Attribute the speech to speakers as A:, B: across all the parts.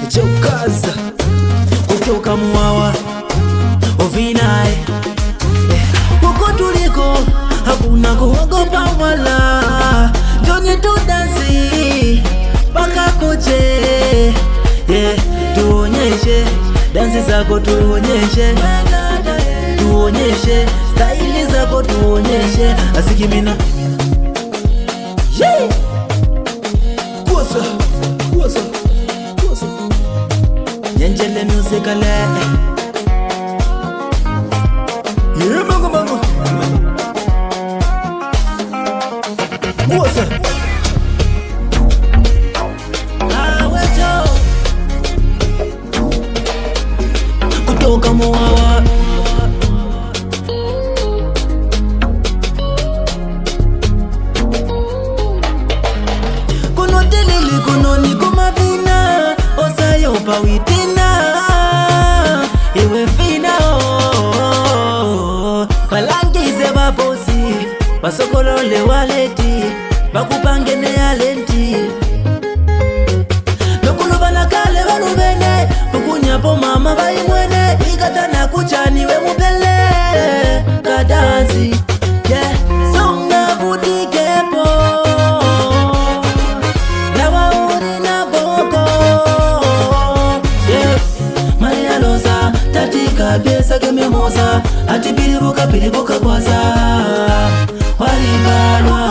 A: Jokaza kutoka Mwawa Ovinae, huko tuliko hakuna kuogopa wala, njoni tudansi paka kuche, tuonyeshe dansi zako, tuonyeshe staili zako, tuonyeshe asikimina kuosa Nyenjele musikale mango kuosa aweto kutoka Mwawa kuno telele kuno niko mavina osayo pawitina iwe fina balangize baposi basokolole waleti bakupangene yalenti nokuno banakale balubene ukunyapo mama bayimwene ikatana kuchani we mupele kadansi songa budikepo Besa kememosa ati bilibuka kwaza walibalwa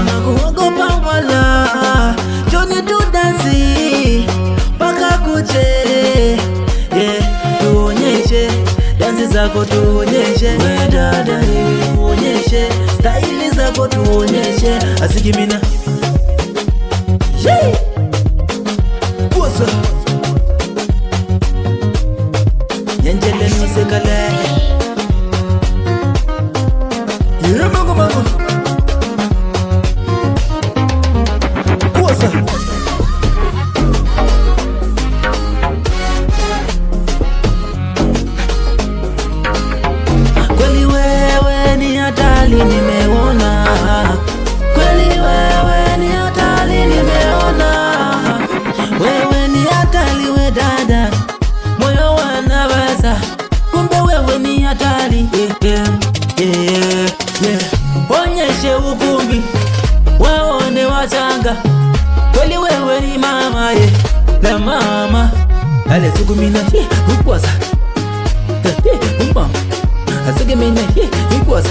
A: nakuogopa wala, njoni tudansi paka kuche, tuonyeshe dansi zako, tuonyeshe we dada, tuonyeshe staili zako, tuonyeshe asikimina kuosa Nyenjele musikale mango kuosa kweli wewe ni hatari nimeona, kweli wewe ni hatari nimeona, wewe ni hatari we dada, moyo wanawaza kumbe wewe ni hatari. Onyeshe ukumbi waone wachanga, kweli wewe ni mama na mama ale sukumina ukwaza mama asigimina ukwaza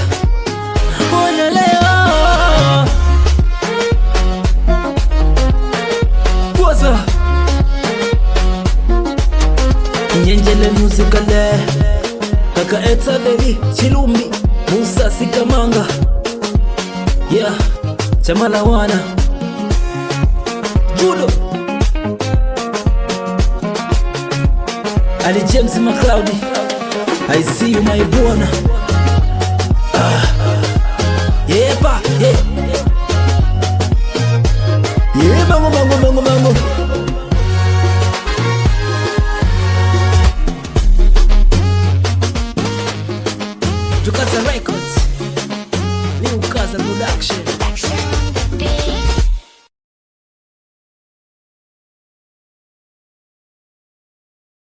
A: ona leo kwaza Nyenjele musikale kaka Eta baby Chilumbi Musa Sikamanga Chamala wana Judo Ali James McCloudy, I see you my bwana. Yeah.